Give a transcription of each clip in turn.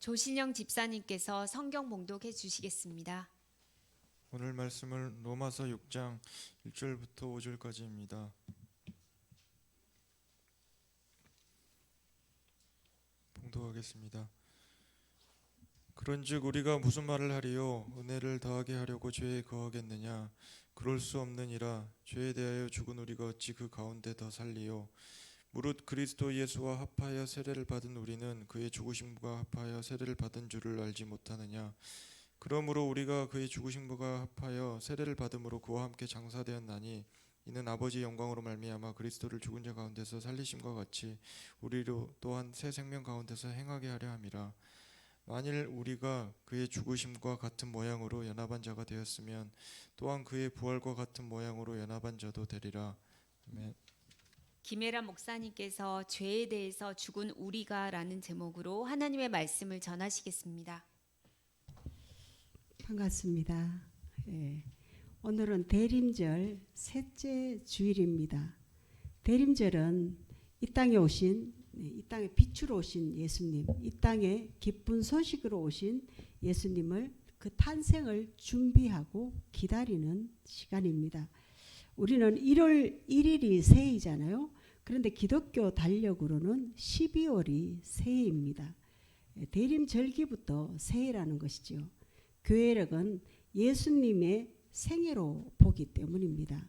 조신영 집사님께서 성경 봉독해 주시겠습니다. 오늘 말씀은 로마서 6장 1절부터 5절까지입니다. 봉독하겠습니다. 그런즉 우리가 무슨 말을 하리요? 은혜를 더하게 하려고 죄에 거하겠느냐? 그럴 수 없느니라. 죄에 대하여 죽은 우리가 어찌 그 가운데 더 살리요? 무릇 그리스도 예수와 합하여 세례를 받은 우리는 그의 죽으심과 합하여 세례를 받은 줄을 알지 못하느냐? 그러므로 우리가 그의 죽으심과 합하여 세례를 받음으로 그와 함께 장사되었나니 이는 아버지의 영광으로 말미암아 그리스도를 죽은 자 가운데서 살리심과 같이 우리로 또한 새 생명 가운데서 행하게 하려 함이라. 만일 우리가 그의 죽으심과 같은 모양으로 연합한 자가 되었으면 또한 그의 부활과 같은 모양으로 연합한 자도 되리라. 아멘. 김혜란 목사님께서 죄에 대해서 죽은 우리가라는 제목으로 하나님의 말씀을 전하시겠습니다. 반갑습니다. 오늘은 대림절 셋째 주일입니다. 대림절은 이 땅에 오신, 이 땅에 빛으로 오신 예수님, 이 땅에 기쁜 소식으로 오신 예수님을 그 탄생을 준비하고 기다리는 시간입니다. 우리는 1월 1일이 새해이잖아요. 그런데 기독교 달력으로는 12월이 새해입니다. 대림절기부터 새해라는 것이죠. 교회력은 예수님의 생애로 보기 때문입니다.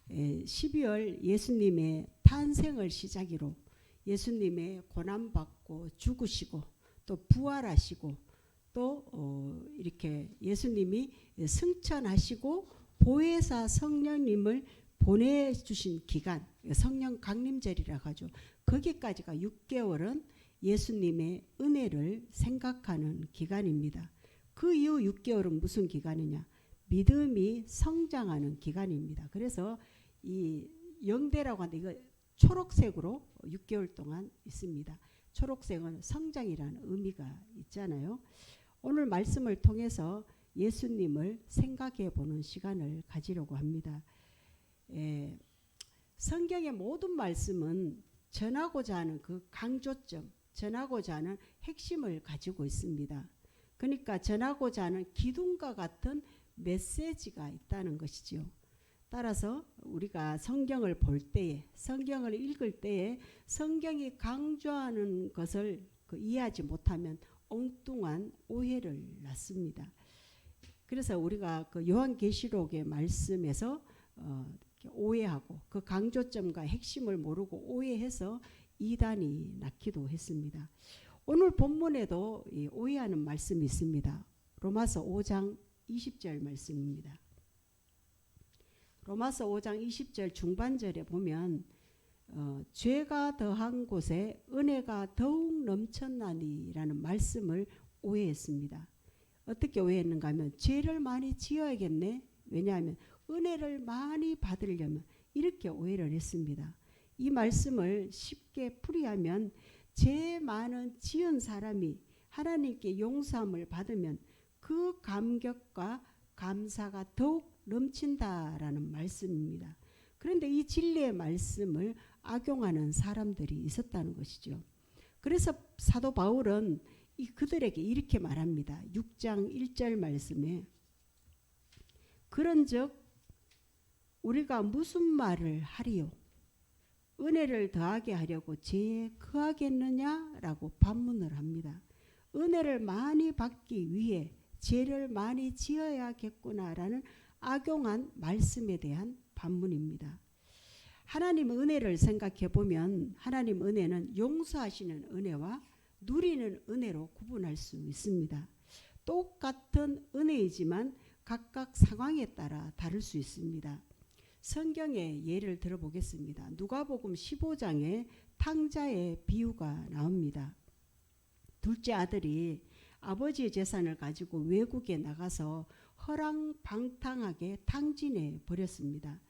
12월 예수님의 탄생을 시작으로 예수님의 고난받고 죽으시고 또 부활하시고 또 이렇게 예수님이 승천하시고 보혜사 성령님을 보내주신 기간, 성령 강림절이라고 하죠. 거기까지가 6개월은 예수님의 은혜를 생각하는 기간입니다. 그 이후 6개월은 무슨 기간이냐? 믿음이 성장하는 기간입니다. 그래서 이 영대라고 하는데 이거 초록색으로 6개월 동안 있습니다. 초록색은 성장이라는 의미가 있잖아요. 오늘 말씀을 통해서 예수님을 생각해 보는 시간을 가지려고 합니다. 성경의 모든 말씀은 전하고자 하는 그 강조점, 전하고자 하는 핵심을 가지고 있습니다. 그러니까 전하고자 하는 기둥과 같은 메시지가 있다는 것이죠. 따라서 우리가 성경을 볼 때에, 성경을 읽을 때에 성경이 강조하는 것을 이해하지 못하면 엉뚱한 오해를 낳습니다. 그래서 우리가 그 요한계시록의 말씀에서 오해하고 그 강조점과 핵심을 모르고 오해해서 이단이 낳기도 했습니다. 오늘 본문에도 오해하는 말씀이 있습니다. 로마서 5장 20절 말씀입니다. 로마서 5장 20절 중반절에 보면 죄가 더한 곳에 은혜가 더욱 넘쳤나니라는 말씀을 오해했습니다. 어떻게 오해했는가 하면 죄를 많이 지어야겠네. 왜냐하면 은혜를 많이 받으려면 이렇게 오해를 했습니다. 이 말씀을 쉽게 풀이하면 죄 많은 지은 사람이 하나님께 용서함을 받으면 그 감격과 감사가 더욱 넘친다라는 말씀입니다. 그런데 이 진리의 말씀을 악용하는 사람들이 있었다는 것이죠. 그래서 사도 바울은 그들에게 이렇게 말합니다. 6장 1절 말씀에 그런즉 우리가 무슨 말을 하리요? 은혜를 더하게 하려고 죄에 거하겠느냐라고 반문을 합니다. 은혜를 많이 받기 위해 죄를 많이 지어야겠구나라는 악용한 말씀에 대한 반문입니다. 하나님 은혜를 생각해 보면 하나님 은혜는 용서하시는 은혜와 누리는 은혜로 구분할 수 있습니다. 똑같은 은혜이지만 각각 상황에 따라 다를 수 있습니다. 성경의 예를 들어보겠습니다. 누가복음 15장에 탕자의 비유가 나옵니다. 둘째 아들이 아버지의 재산을 가지고 외국에 나가서 허랑방탕하게 탕진해 버렸습니다.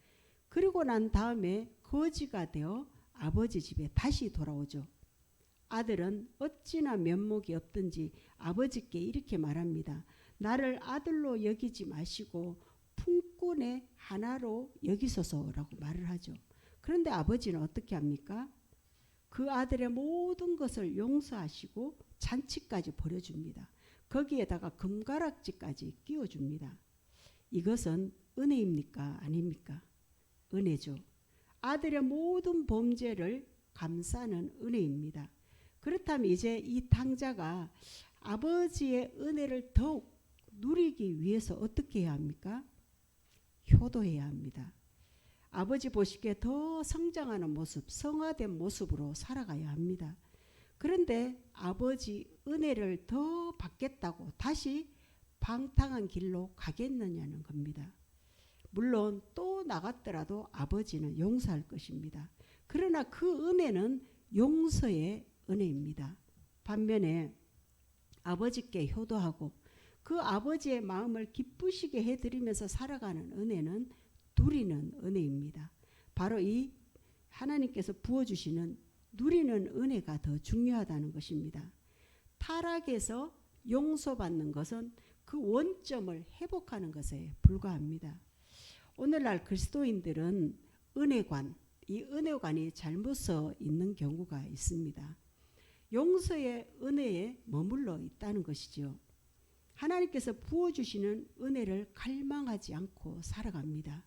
그리고 난 다음에 거지가 되어 아버지 집에 다시 돌아오죠. 아들은 어찌나 면목이 없든지 아버지께 이렇게 말합니다. 나를 아들로 여기지 마시고 품꾼의 하나로 여기소서라고 말을 하죠. 그런데 아버지는 어떻게 합니까? 그 아들의 모든 것을 용서하시고 잔치까지 벌여줍니다. 거기에다가 금가락지까지 끼워줍니다. 이것은 은혜입니까? 아닙니까? 은혜죠. 아들의 모든 범죄를 감싸는 은혜입니다. 그렇다면 이제 이 탕자가 아버지의 은혜를 더욱 누리기 위해서 어떻게 해야 합니까? 효도해야 합니다. 아버지 보시기에 더 성장하는 모습, 성화된 모습으로 살아가야 합니다. 그런데 아버지 은혜를 더 받겠다고 다시 방탕한 길로 가겠느냐는 겁니다. 물론 또 나갔더라도 아버지는 용서할 것입니다. 그러나 그 은혜는 용서의 은혜입니다. 반면에 아버지께 효도하고 그 아버지의 마음을 기쁘시게 해드리면서 살아가는 은혜는 누리는 은혜입니다. 바로 이 하나님께서 부어주시는 누리는 은혜가 더 중요하다는 것입니다. 타락에서 용서받는 것은 그 원점을 회복하는 것에 불과합니다. 오늘날 그리스도인들은 은혜관, 이 은혜관이 잘못 서 있는 경우가 있습니다. 용서의 은혜에 머물러 있다는 것이죠. 하나님께서 부어주시는 은혜를 갈망하지 않고 살아갑니다.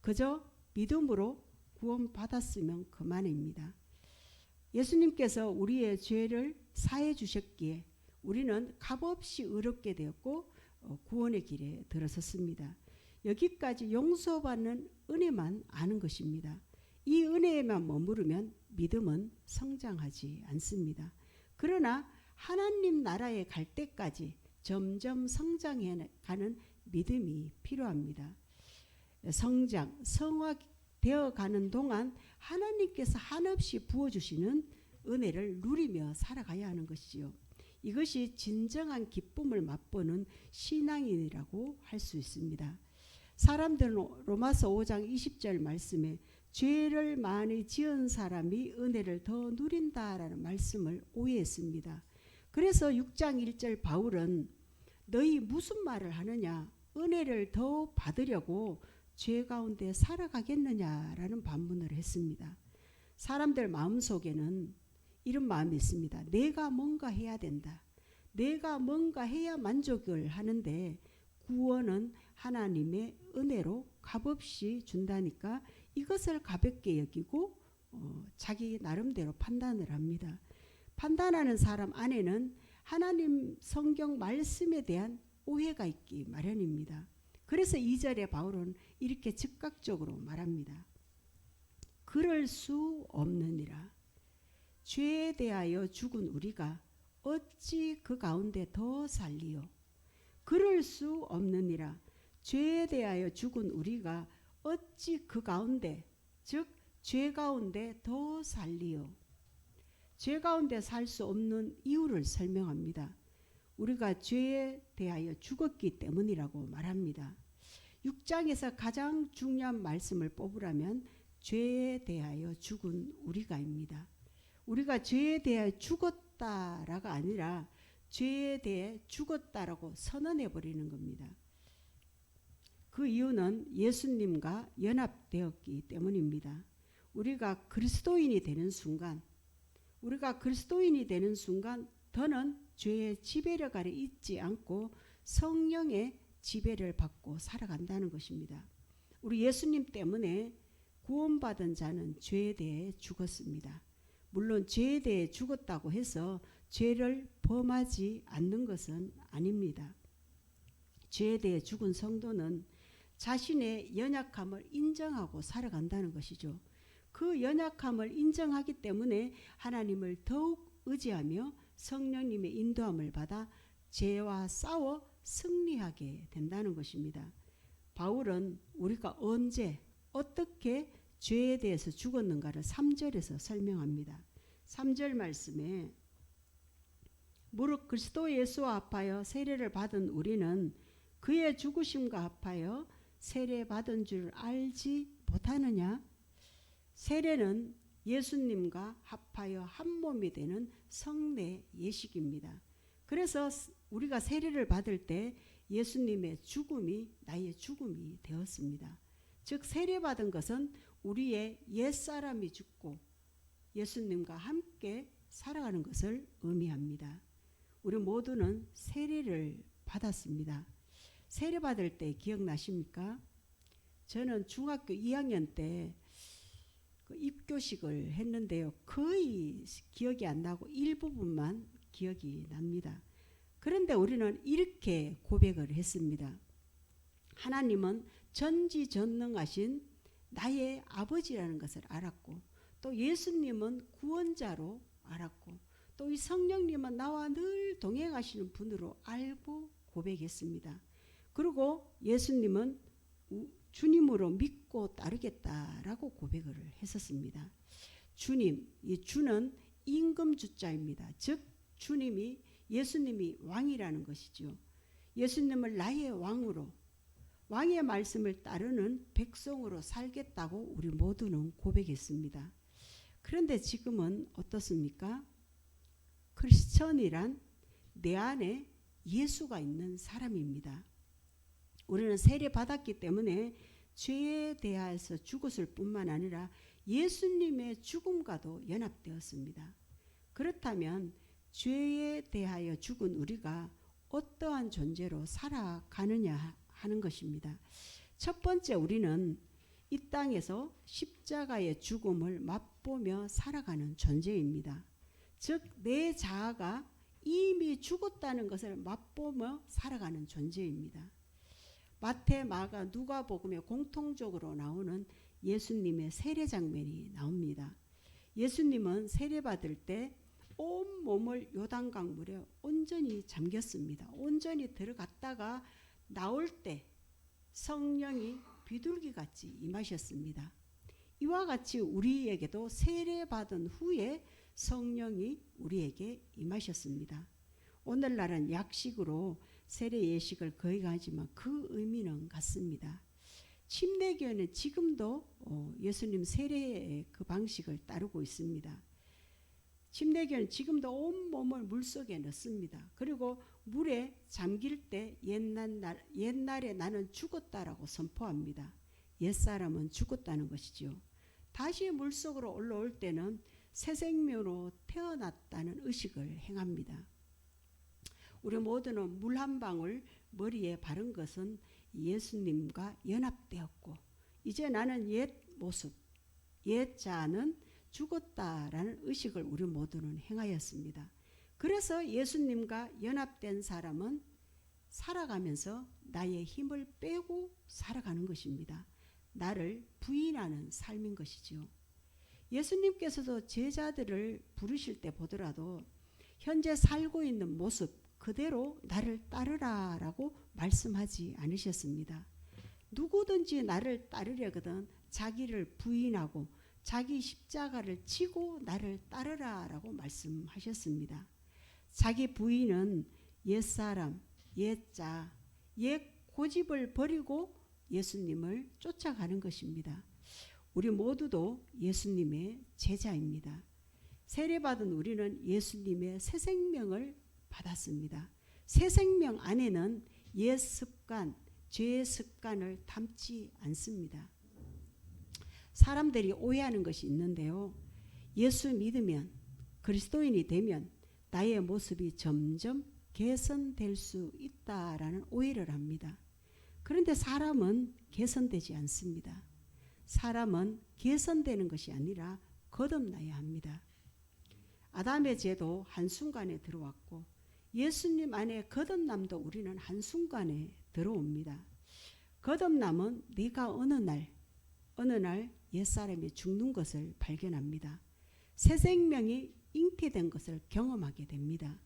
그저 믿음으로 구원받았으면 그만입니다. 예수님께서 우리의 죄를 사해 주셨기에 우리는 값없이 의롭게 되었고 구원의 길에 들어섰습니다. 여기까지 용서받는 은혜만 아는 것입니다. 이 은혜에만 머무르면 믿음은 성장하지 않습니다. 그러나 하나님 나라에 갈 때까지 점점 성장해가는 믿음이 필요합니다. 성장, 성화되어 가는 동안 하나님께서 한없이 부어주시는 은혜를 누리며 살아가야 하는 것이지요. 이것이 진정한 기쁨을 맛보는 신앙인이라고 할 수 있습니다. 사람들은 로마서 5장 20절 말씀에 죄를 많이 지은 사람이 은혜를 더 누린다라는 말씀을 오해했습니다. 그래서 6장 1절 바울은 너희 무슨 말을 하느냐? 은혜를 더 받으려고 죄 가운데 살아가겠느냐라는 반문을 했습니다. 사람들 마음속에는 이런 마음이 있습니다. 내가 뭔가 해야 된다. 내가 뭔가 해야 만족을 하는데 구원은 하나님의 은혜로 값없이 준다니까 이것을 가볍게 여기고 자기 나름대로 판단을 합니다. 판단하는 사람 안에는 하나님 성경 말씀에 대한 오해가 있기 마련입니다. 그래서 2절에 바울은 이렇게 즉각적으로 말합니다. 그럴 수 없느니라. 죄에 대하여 죽은 우리가 어찌 그 가운데 더 살리요. 그럴 수 없느니라. 죄에 대하여 죽은 우리가 어찌 그 가운데 즉 죄 가운데 더 살리요. 죄 가운데 살 수 없는 이유를 설명합니다. 우리가 죄에 대하여 죽었기 때문이라고 말합니다. 6장에서 가장 중요한 말씀을 뽑으라면 죄에 대하여 죽은 우리가입니다. 우리가 죄에 대하여 죽었다라가 아니라 죄에 대해 죽었다라고 선언해 버리는 겁니다. 그 이유는 예수님과 연합되었기 때문입니다. 우리가 그리스도인이 되는 순간 더는 죄의 지배력 아래 있지 않고 성령의 지배를 받고 살아간다는 것입니다. 우리 예수님 때문에 구원받은 자는 죄에 대해 죽었습니다. 물론 죄에 대해 죽었다고 해서 죄를 범하지 않는 것은 아닙니다. 죄에 대해 죽은 성도는 자신의 연약함을 인정하고 살아간다는 것이죠. 그 연약함을 인정하기 때문에 하나님을 더욱 의지하며 성령님의 인도함을 받아 죄와 싸워 승리하게 된다는 것입니다. 바울은 우리가 언제 어떻게 죄에 대해서 죽었는가를 3절에서 설명합니다. 3절 말씀에 무릇 그리스도 예수와 합하여 세례를 받은 우리는 그의 죽으심과 합하여 세례 받은 줄 알지 못하느냐? 세례는 예수님과 합하여 한 몸이 되는 성례 예식입니다. 그래서 우리가 세례를 받을 때 예수님의 죽음이 나의 죽음이 되었습니다. 즉 세례받은 것은 우리의 옛사람이 죽고 예수님과 함께 살아가는 것을 의미합니다. 우리 모두는 세례를 받았습니다. 세례 받을 때 기억나십니까? 저는 중학교 2학년 때 그 입교식을 했는데요. 거의 기억이 안 나고 일부분만 기억이 납니다. 그런데 우리는 이렇게 고백을 했습니다. 하나님은 전지전능하신 나의 아버지라는 것을 알았고, 또 예수님은 구원자로 알았고, 또 이 성령님은 나와 늘 동행하시는 분으로 알고 고백했습니다. 그리고 예수님은 주님으로 믿고 따르겠다라고 고백을 했었습니다. 주님, 이 주는 임금주자입니다. 즉 주님이, 예수님이 왕이라는 것이죠. 예수님을 나의 왕으로, 왕의 말씀을 따르는 백성으로 살겠다고 우리 모두는 고백했습니다. 그런데 지금은 어떻습니까? 크리스천이란 내 안에 예수가 있는 사람입니다. 우리는 세례 받았기 때문에 죄에 대하여서 죽었을 뿐만 아니라 예수님의 죽음과도 연합되었습니다. 그렇다면 죄에 대하여 죽은 우리가 어떠한 존재로 살아가느냐 하는 것입니다. 첫 번째, 우리는 이 땅에서 십자가의 죽음을 맛보며 살아가는 존재입니다. 즉 내 자아가 이미 죽었다는 것을 맛보며 살아가는 존재입니다. 마태, 마가, 누가복음에 공통적으로 나오는 예수님의 세례 장면이 나옵니다. 예수님은 세례 받을 때 온 몸을 요단강물에 온전히 잠겼습니다. 온전히 들어갔다가 나올 때 성령이 비둘기같이 임하셨습니다. 이와 같이 우리에게도 세례 받은 후에 성령이 우리에게 임하셨습니다. 오늘날은 약식으로 세례 예식을 거행하지만 그 의미는 같습니다. 침례교회는 지금도 예수님 세례의 그 방식을 따르고 있습니다. 침례교회는 지금도 온 몸을 물속에 넣습니다. 그리고 물에 잠길 때 옛날에 나는 죽었다라고 선포합니다. 옛사람은 죽었다는 것이죠. 다시 물속으로 올라올 때는 새 생명으로 태어났다는 의식을 행합니다. 우리 모두는 물 한 방울 머리에 바른 것은 예수님과 연합되었고, 이제 나는 옛 모습, 옛 자아는 죽었다라는 의식을 우리 모두는 행하였습니다. 그래서 예수님과 연합된 사람은 살아가면서 나의 힘을 빼고 살아가는 것입니다. 나를 부인하는 삶인 것이죠. 예수님께서도 제자들을 부르실 때 보더라도 현재 살고 있는 모습 그대로 나를 따르라라고 말씀하지 않으셨습니다. 누구든지 나를 따르려거든 자기를 부인하고 자기 십자가를 지고 나를 따르라라고 말씀하셨습니다. 자기 부인은 옛사람, 옛자, 옛 고집을 버리고 예수님을 쫓아가는 것입니다. 우리 모두도 예수님의 제자입니다. 세례받은 우리는 예수님의 새 생명을 받았습니다. 새 생명 안에는 옛 습관, 죄의 습관을 담지 않습니다. 사람들이 오해하는 것이 있는데요. 예수 믿으면, 그리스도인이 되면 나의 모습이 점점 개선될 수 있다라는 오해를 합니다. 그런데 사람은 개선되지 않습니다. 사람은 개선되는 것이 아니라 거듭나야 합니다. 아담의 죄도 한순간에 들어왔고 예수님 안에 거듭남도 우리는 한순간에 들어옵니다. 거듭남은 네가 어느 날 옛사람이 죽는 것을 발견합니다. 새 생명이 잉태된 것을 경험하게 됩니다.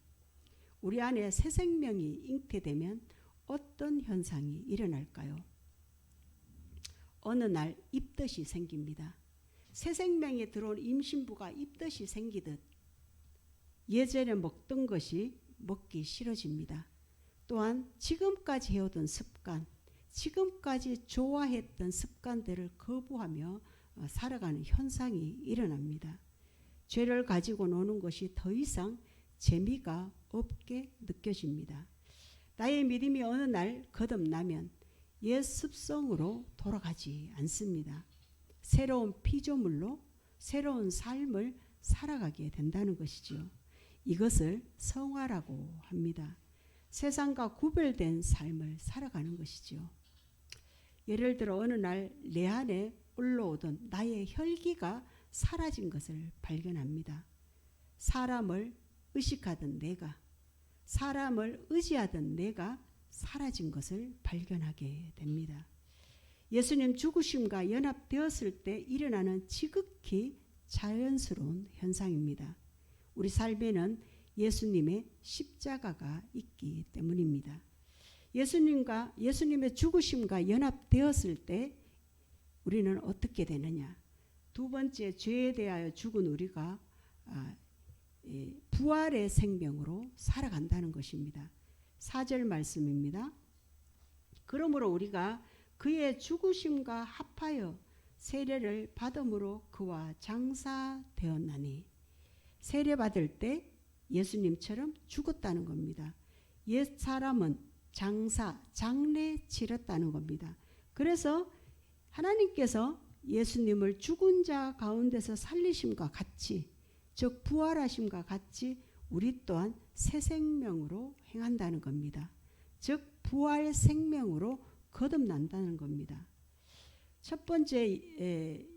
우리 안에 새 생명이 잉태되면 어떤 현상이 일어날까요? 어느 날 입덧이 생깁니다. 새 생명이 들어온 임신부가 입덧이 생기듯 예전에 먹던 것이 먹기 싫어집니다. 또한 지금까지 해오던 습관, 지금까지 좋아했던 습관들을 거부하며 살아가는 현상이 일어납니다. 죄를 가지고 노는 것이 더 이상 재미가 없게 느껴집니다. 나의 믿음이 어느 날 거듭나면 옛 습성으로 돌아가지 않습니다. 새로운 피조물로 새로운 삶을 살아가게 된다는 것이지요. 이것을 성화라고 합니다. 세상과 구별된 삶을 살아가는 것이지요. 예를 들어 어느 날 내 안에 올라오던 나의 혈기가 사라진 것을 발견합니다. 사람을 의식하던 내가, 사람을 의지하던 내가 사라진 것을 발견하게 됩니다. 예수님 죽으심과 연합되었을 때 일어나는 지극히 자연스러운 현상입니다. 우리 삶에는 예수님의 십자가가 있기 때문입니다. 예수님의 죽으심과 연합되었을 때 우리는 어떻게 되느냐? 두 번째, 죄에 대하여 죽은 우리가 부활의 생명으로 살아간다는 것입니다. 4절 말씀입니다. 그러므로 우리가 그의 죽으심과 합하여 세례를 받음으로 그와 장사되었나니, 세례 받을 때 예수님처럼 죽었다는 겁니다. 옛 사람은 장례 치렀다는 겁니다. 그래서 하나님께서 예수님을 죽은 자 가운데서 살리심과 같이, 즉 부활하심과 같이 우리 또한 새 생명으로 행한다는 겁니다. 즉 부활 생명으로 거듭난다는 겁니다. 첫 번째,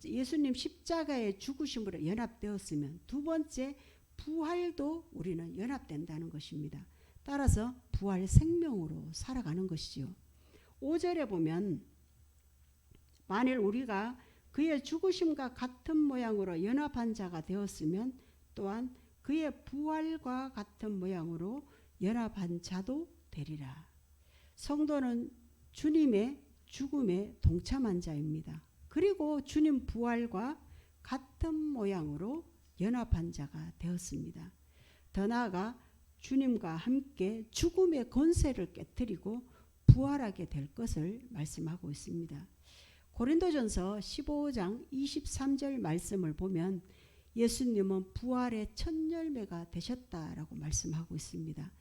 예수님 십자가의 죽으심으로 연합되었으면 두 번째 부활도 우리는 연합된다는 것입니다. 따라서 부활 생명으로 살아가는 것이죠. 5절에 보면 만일 우리가 그의 죽으심과 같은 모양으로 연합한 자가 되었으면 또한 그의 부활과 같은 모양으로 연합한 자도 되리라. 성도는 주님의 죽음에 동참한 자입니다. 그리고 주님 부활과 같은 모양으로 연합한 자가 되었습니다. 더 나아가 주님과 함께 죽음의 권세를 깨뜨리고 부활하게 될 것을 말씀하고 있습니다. 고린도전서 15장 23절 말씀을 보면 예수님은 부활의 첫 열매가 되셨다라고 말씀하고 있습니다.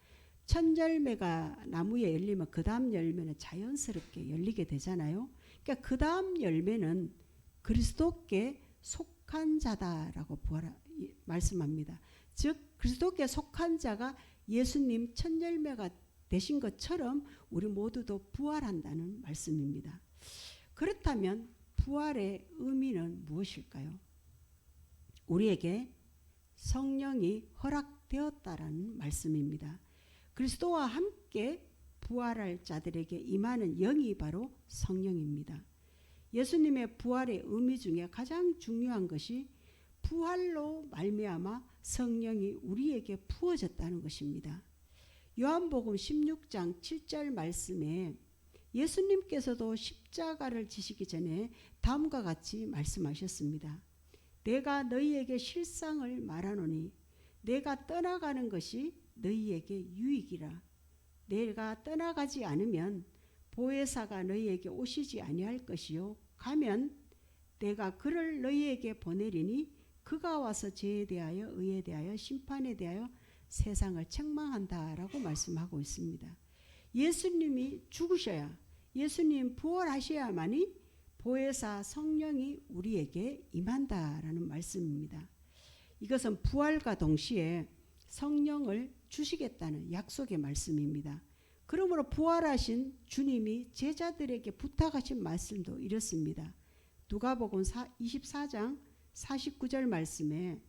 첫 열매가 나무에 열리면 그 다음 열매는 자연스럽게 열리게 되잖아요. 그러니까 그 다음 열매는 그리스도께 속한 자다라고 말씀합니다. 즉 그리스도께 속한 자가 예수님 첫 열매가 되신 것처럼 우리 모두도 부활한다는 말씀입니다. 그렇다면 부활의 의미는 무엇일까요? 우리에게 성령이 허락되었다라는 말씀입니다. 그리스도와 함께 부활할 자들에게 임하는 영이 바로 성령입니다. 예수님의 부활의 의미 중에 가장 중요한 것이 부활로 말미암아 성령이 우리에게 부어졌다는 것입니다. 요한복음 16장 7절 말씀에 예수님께서도 십자가를 지시기 전에 다음과 같이 말씀하셨습니다. 내가 너희에게 실상을 말하노니 내가 떠나가는 것이 너희에게 유익이라. 내가 떠나가지 않으면 보혜사가 너희에게 오시지 아니할 것이요 가면 내가 그를 너희에게 보내리니 그가 와서 죄에 대하여 의에 대하여 심판에 대하여 세상을 책망한다라고 말씀하고 있습니다. 예수님이 죽으셔야, 예수님 부활하셔야만이 보혜사 성령이 우리에게 임한다라는 말씀입니다. 이것은 부활과 동시에 성령을 주시겠다는 약속의 말씀입니다. 그러므로 부활하신 주님이 제자들에게 부탁하신 말씀도 이렇습니다. 누가복음 24장 49절 말씀에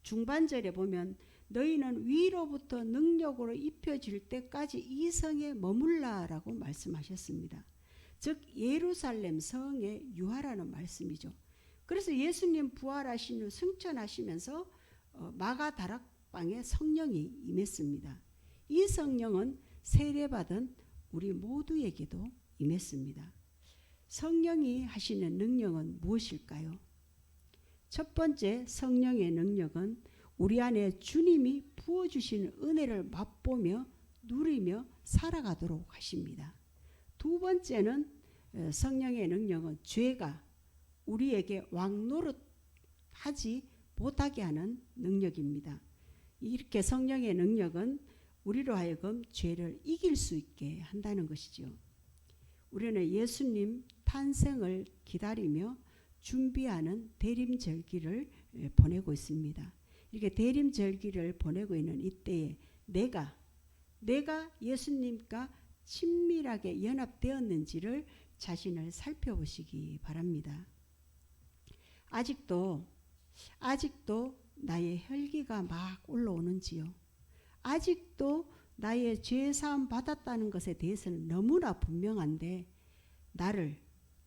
중반절에 보면 너희는 위로부터 능력으로 입혀질 때까지 이 성에 머물라라고 말씀하셨습니다. 즉 예루살렘 성에 유하라는 말씀이죠. 그래서 예수님 부활하신 후 승천하시면서 마가 다락방에 성령이 임했습니다. 이 성령은 세례받은 우리 모두에게도 임했습니다. 성령이 하시는 능력은 무엇일까요? 첫 번째 성령의 능력은 우리 안에 주님이 부어주시는 은혜를 맛보며 누리며 살아가도록 하십니다. 두 번째는 성령의 능력은 죄가 우리에게 왕노릇하지 못하게 하는 능력입니다. 이렇게 성령의 능력은 우리로 하여금 죄를 이길 수 있게 한다는 것이죠. 우리는 예수님 탄생을 기다리며 준비하는 대림절기를 보내고 있습니다. 이렇게 대림절기를 보내고 있는 이때에 내가 예수님과 친밀하게 연합되었는지를 자신을 살펴보시기 바랍니다. 아직도 나의 혈기가 막 올라오는지요. 아직도 나의 죄사함 받았다는 것에 대해서는 너무나 분명한데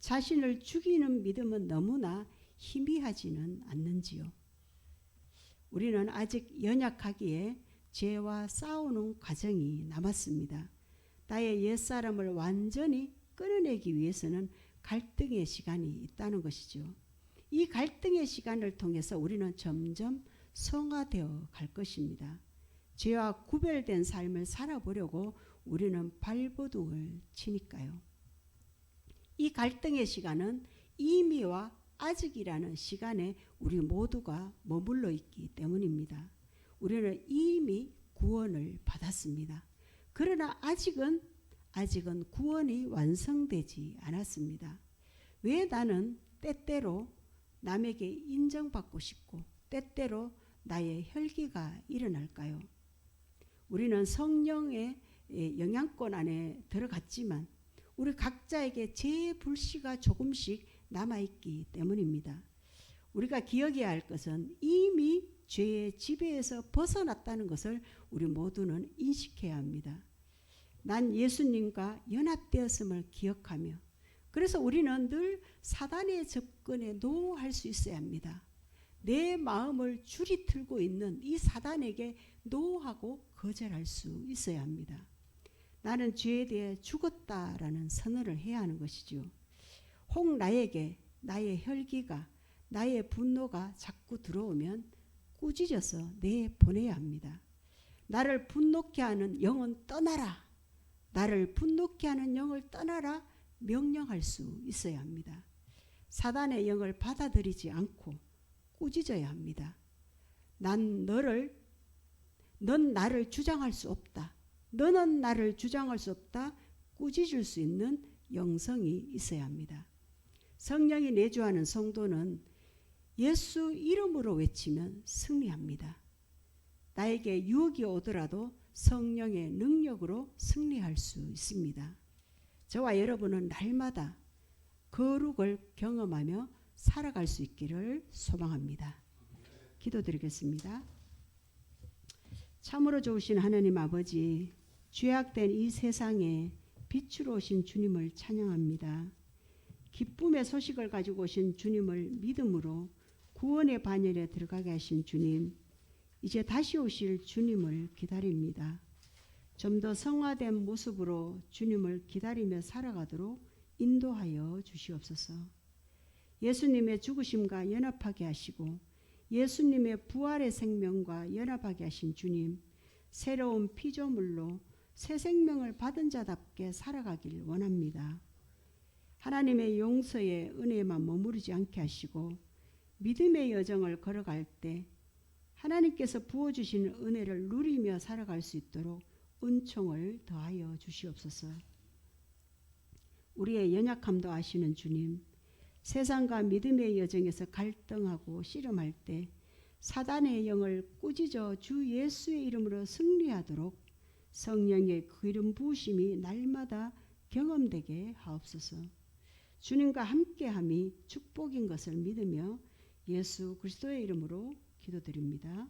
자신을 죽이는 믿음은 너무나 희미하지는 않는지요. 우리는 아직 연약하기에 죄와 싸우는 과정이 남았습니다. 나의 옛사람을 완전히 끊어내기 위해서는 갈등의 시간이 있다는 것이죠. 이 갈등의 시간을 통해서 우리는 점점 성화되어 갈 것입니다. 죄와 구별된 삶을 살아보려고 우리는 발버둥을 치니까요. 이 갈등의 시간은 이미와 아직이라는 시간에 우리 모두가 머물러 있기 때문입니다. 우리는 이미 구원을 받았습니다. 그러나 아직은 구원이 완성되지 않았습니다. 왜 나는 때때로 남에게 인정받고 싶고 때때로 나의 혈기가 일어날까요? 우리는 성령의 영향권 안에 들어갔지만 우리 각자에게 죄의 불씨가 조금씩 남아있기 때문입니다. 우리가 기억해야 할 것은 이미 죄의 지배에서 벗어났다는 것을 우리 모두는 인식해야 합니다. 난 예수님과 연합되었음을 기억하며 그래서 우리는 늘 사단의 접근에 노할 수 있어야 합니다. 내 마음을 줄이 틀고 있는 이 사단에게 노하고 거절할 수 있어야 합니다. 나는 죄에 대해 죽었다라는 선언을 해야 하는 것이죠. 혹 나에게 나의 혈기가 나의 분노가 자꾸 들어오면 꾸짖어서 내보내야 합니다. 나를 분노케 하는 영은 떠나라. 나를 분노케 하는 영을 떠나라 명령할 수 있어야 합니다. 사단의 영을 받아들이지 않고 꾸짖어야 합니다. 넌 나를 주장할 수 없다. 너는 나를 주장할 수 없다. 꾸짖을 수 있는 영성이 있어야 합니다. 성령이 내주하는 성도는 예수 이름으로 외치면 승리합니다. 나에게 유혹이 오더라도 성령의 능력으로 승리할 수 있습니다. 저와 여러분은 날마다 거룩을 경험하며 살아갈 수 있기를 소망합니다. 기도드리겠습니다. 참으로 좋으신 하나님 아버지, 죄악된 이 세상에 빛으로 오신 주님을 찬양합니다. 기쁨의 소식을 가지고 오신 주님을 믿음으로 구원의 반열에 들어가게 하신 주님, 이제 다시 오실 주님을 기다립니다. 좀 더 성화된 모습으로 주님을 기다리며 살아가도록 인도하여 주시옵소서. 예수님의 죽으심과 연합하게 하시고 예수님의 부활의 생명과 연합하게 하신 주님, 새로운 피조물로 새 생명을 받은 자답게 살아가길 원합니다. 하나님의 용서의 은혜만 머무르지 않게 하시고 믿음의 여정을 걸어갈 때 하나님께서 부어주시는 은혜를 누리며 살아갈 수 있도록 은총을 더하여 주시옵소서. 우리의 연약함도 아시는 주님, 세상과 믿음의 여정에서 갈등하고 씨름할 때 사단의 영을 꾸짖어 주 예수의 이름으로 승리하도록 성령의 기름 부으심이 날마다 경험되게 하옵소서. 주님과 함께함이 축복인 것을 믿으며 예수 그리스도의 이름으로 기도드립니다.